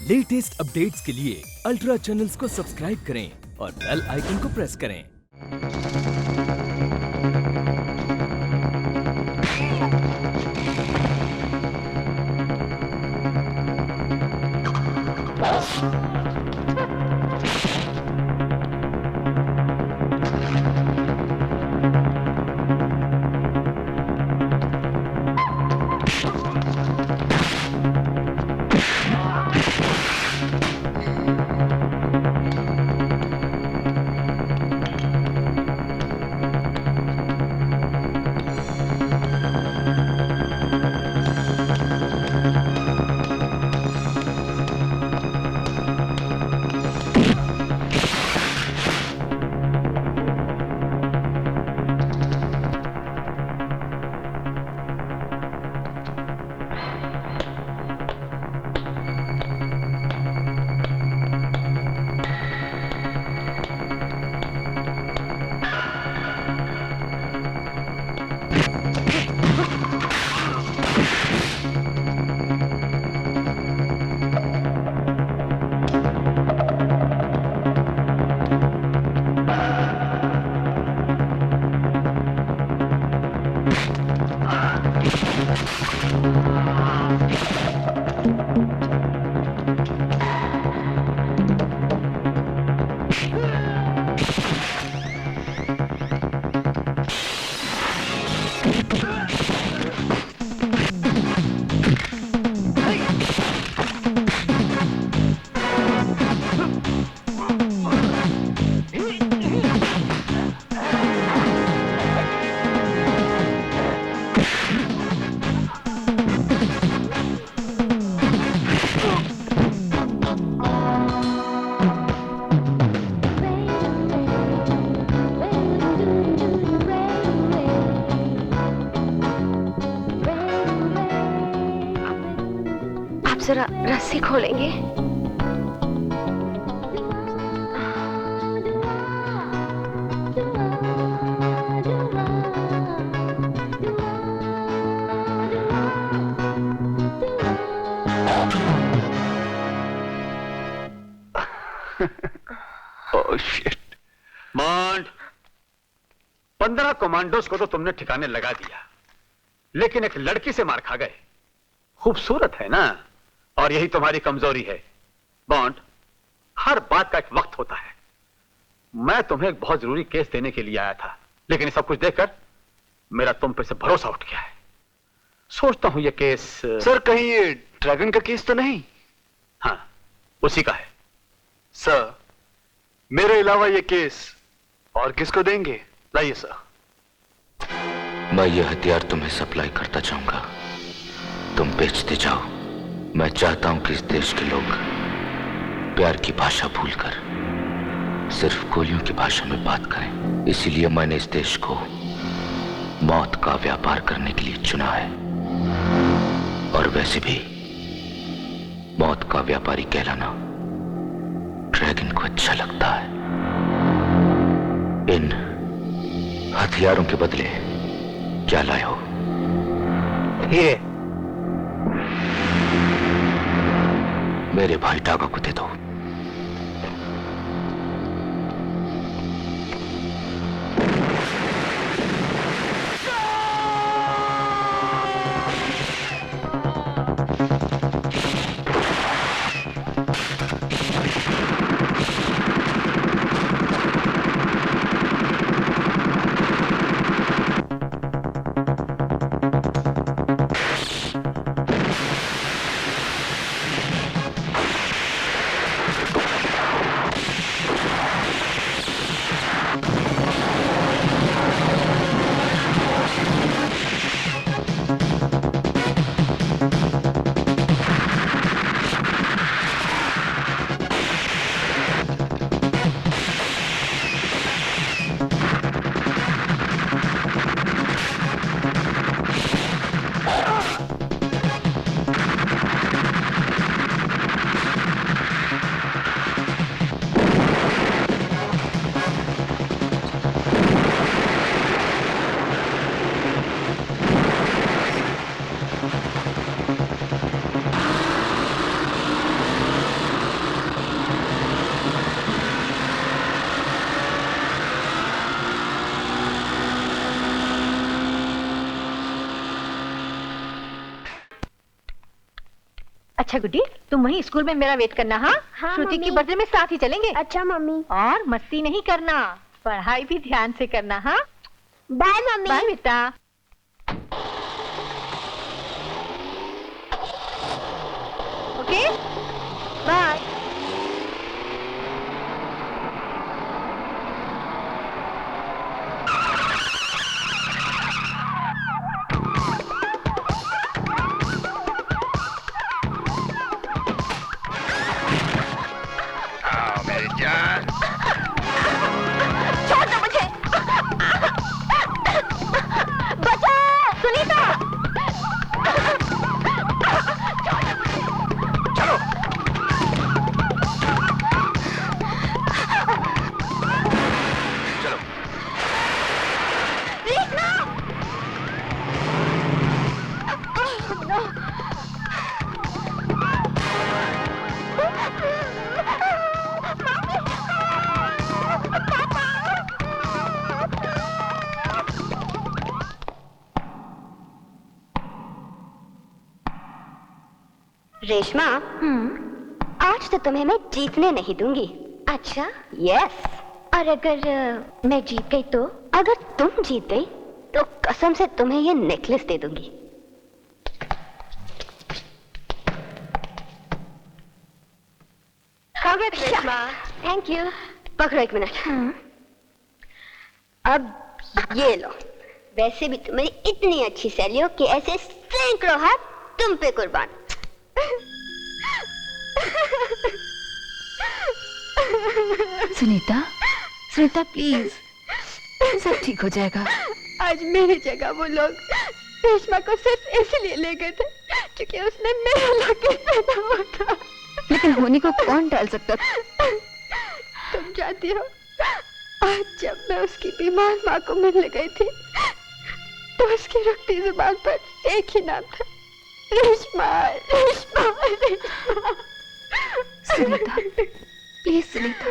Latest updates के लिए ultra channels को सब्सक्राइब करें और बेल आइकन को प्रेस करें। जरा रस्सी खोलेंगे? Oh shit. मॉन्ट, 15 कमांडोज को तो तुमने ठिकाने लगा दिया, लेकिन एक लड़की से मार खा गए। खूबसूरत है ना, और यही तुम्हारी कमजोरी है। बॉन्ड, हर बात का एक वक्त होता है। मैं तुम्हें एक बहुत जरूरी केस देने के लिए आया था, लेकिन सब कुछ देखकर मेरा तुम पे से भरोसा उठ गया है। सोचता हूं ये केस। सर, कहीं ये ड्रैगन का केस तो नहीं? हाँ, उसी का है। सर, मेरे अलावा ये केस और किसको देंगे? लाइए सर। मैं ये हथियार तुम्हें सप्लाई करता जाऊंगा, तुम बेचते जाओ। मैं चाहता हूं कि इस देश के लोग प्यार की भाषा भूलकर सिर्फ गोलियों की भाषा में बात करें। इसीलिए मैंने इस देश को मौत का व्यापार करने के लिए चुना है। और वैसे भी मौत का व्यापारी कहलाना ड्रैगन को अच्छा लगता है। इन हथियारों के बदले क्या लाए हो? ये मेरे भाई टागा को दे दो। अच्छा गुड्डी, तुम वहीं स्कूल में मेरा वेट करना। हाँ, हाँ, श्रुति की मम्मी। बर्थडे में साथ ही चलेंगे। अच्छा मम्मी। और मस्ती नहीं करना, पढ़ाई भी ध्यान से करना। हाँ, बाय मम्मी। बाय बेटा। Okay, bye. छोड़ दो मुझे। बचाओ सुनीता। चलो। चलो। रेशमा। रेशमा, आज तो तुम्हें मैं जीतने नहीं दूंगी। अच्छा? यस। और अगर मैं जीत गई तो? अगर तुम जीत गई तो कसम से तुम्हें ये नेकलेस दे दूंगी। कांग्रेस रेशमा। Thank you. पकड़ो एक मिनट। अब ये लो। वैसे भी तुम्हारी इतनी अच्छी सैली हो कि ऐसे सैकड़ों हाथ तुम पे कुर्बान। सुनीता, सुनीता प्लीज, सब ठीक हो जाएगा। आज मेरी जगह वो लोग रेशमा को सिर्फ इसलिए ले गए थे क्योंकि उसने मेरा लॉकेट पहना हुआ था। लेकिन होने को कौन टाल सकता था? तुम जानती हो, आज जब मैं उसकी बीमार माँ को मिलने गई थी तो उसकी रुकती जुबान पर एक ही नाम था, रेशमा, रेशमा, रेशमा। सुनीता, प्लीज सुनीता।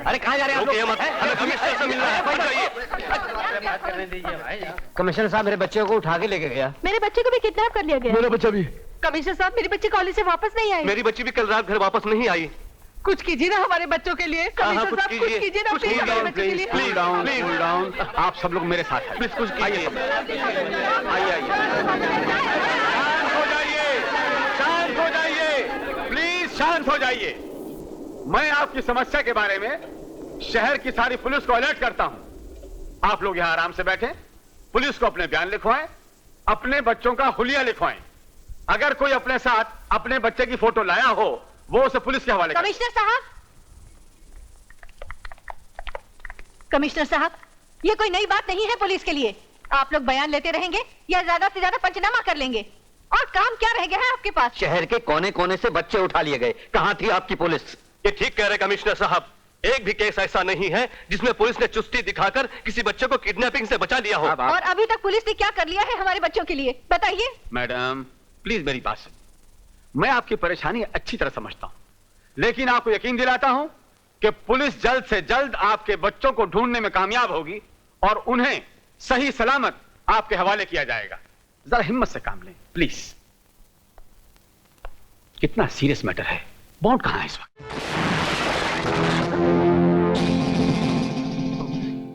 अरे कहाँ जा रहे हैं आप लोग? हमें कमिश्नर से मिलना है। कमिश्नर साहब मेरे बच्चे को उठा के लेके गया। मेरे बच्चे को भी किडनैप कर लिया गया। मेरा बच्चा भी। कमिश्नर साहब, मेरे बच्चे कॉलेज से वापस नहीं आए। मेरी बच्ची भी कल रात घर वापस नहीं आई। कुछ कीजिए ना हमारे बच्चों के लिए। कमिश्नर साहब, कुछ कीजिए ना प्लीज हमारे बच्चों के लिए। Cool down. आप सब लोग मेरे साथ हैं। प्लीज कुछ कीजिए। आइए। शांत हो जाइए। प्लीज शांत हो जाइए। मैं आपकी समस्या के बारे में शहर की सारी पुलिस को अलर्ट करता हूं। आप लोग यहां आराम से बैठे, पुलिस को अपने बयान लिखवाएं, अपने बच्चों का हुलिया लिखवाएं। अगर कोई अपने साथ अपने बच्चे की फोटो लाया हो, वो उसे पुलिस के हवाले करें। कमिश्नर साहब, कमिश्नर साहब, ये कोई नई बात नहीं है पुलिस के लिए। आप लोग बयान लेते रहेंगे या ज्यादा से ज्यादा पंचनामा कर लेंगे। और काम क्या रह गया है आपके पास? शहर के कोने कोने से बच्चे उठा लिए गए। कहां थी आपकी पुलिस? ये ठीक कह रहे कमिश्नर साहब। एक भी केस ऐसा नहीं है जिसमें पुलिस ने चुस्ती दिखाकर किसी बच्चे को किडनैपिंग से बचा लिया हो। और अभी तक पुलिस ने क्या कर लिया है हमारे बच्चों के लिए, बताइए। मैडम प्लीज मेरी बात सुनिए। मैं आपकी परेशानी अच्छी तरह समझता हूं, लेकिन आपको यकीन दिलाता हूं कि पुलिस जल्द से जल्द आपके बच्चों को ढूंढने में कामयाब होगी और उन्हें सही सलामत आपके हवाले किया जाएगा। जरा हिम्मत से काम लें प्लीज। कितना सीरियस मैटर है। बॉन्ड कहां है इस वक्त?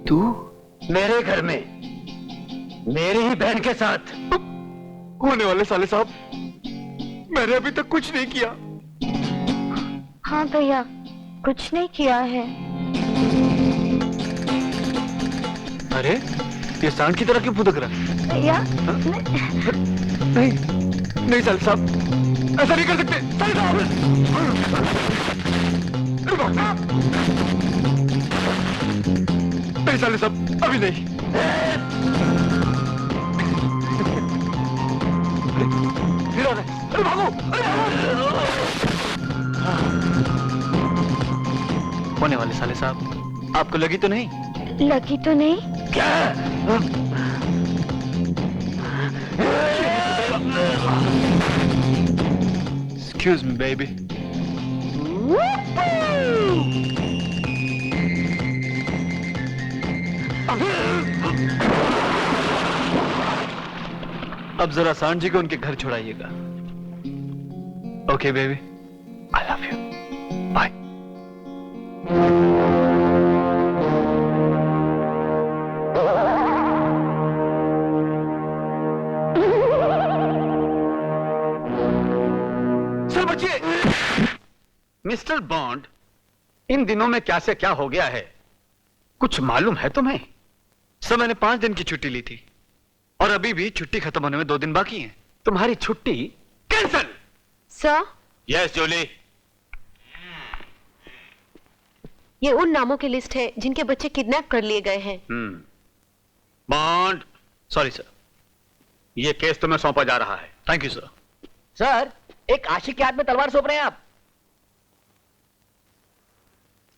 तू मेरे घर में मेरी ही बहन के साथ। होने वाले साले साहब, मैंने अभी तक कुछ नहीं किया। हाँ भैया, कुछ नहीं किया है। अरे ये सांड की तरह क्यों फुदक रहा है? भैया नहीं साले साहब, ऐसा नहीं कर सकते। साले साहब नहीं, साले साहब अभी नहीं। अरे भागो, होने वाले साले साहब, आपको लगी तो नहीं? लगी तो नहीं। क्या? Excuse me, baby. अब जरा सांड जी को उनके घर छोड़ाइएगा. Okay, baby. I love you. Bye. Sir बचिए. मिस्टर बॉन्ड, इन दिनों में क्या से क्या हो गया है, कुछ मालूम है तुम्हें? सर मैंने 5 दिन की छुट्टी ली थी और अभी भी छुट्टी खत्म होने में 2 दिन बाकी हैं. तुम्हारी छुट्टी कैंसल. Sir, yes Jully. ये उन नामों की लिस्ट है जिनके बच्चे किडनैप कर लिए गए हैं. Bond, sorry sir. ये केस तुम्हें सौंपा जा रहा है. Thank you sir. सर, एक आशिक के हाथ में तलवार सौंप रहे हैं आप.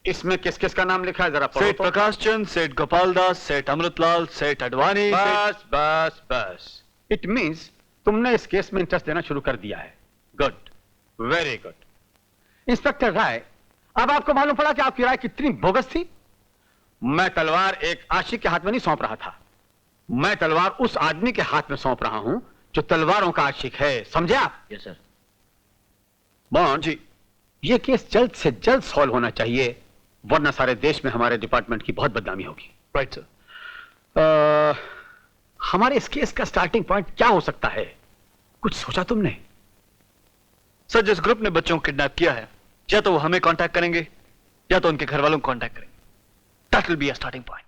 इसमें किस किस का नाम लिखा है, जरा पढ़ो सेठ तो. प्रकाश चंद, सेठ गोपाल दास, सेठ अमृतलाल, सेठ अडवाणी. बस बस बस. इट मींस तुमने इस केस में इंटरेस्ट लेना शुरू कर दिया है. Good, very good. इंस्पेक्टर राय, अब आपको मालूम पड़ा कि आपकी राय कितनी बोगस थी. मैं तलवार एक आशिक के हाथ में नहीं सौंप रहा था. मैं तलवार उस आदमी के हाथ में सौंप रहा हूं जो तलवारों का आशिक है. समझे आप? Yes sir. बॉन्ड जी, ये केस जल्द से जल्द सॉल्व होना चाहिए, वरना सारे देश में हमारे डिपार्टमेंट की बहुत बदनामी होगी. Right sir. हमारे इस केस का स्टार्टिंग पॉइंट क्या हो सकता है, कुछ सोचा तुमने? सर जिस ग्रुप ने बच्चों को किडनैप किया है, या तो वो हमें कांटेक्ट करेंगे या तो उनके घर वालों को कांटेक्ट करेंगे. That will be a starting point.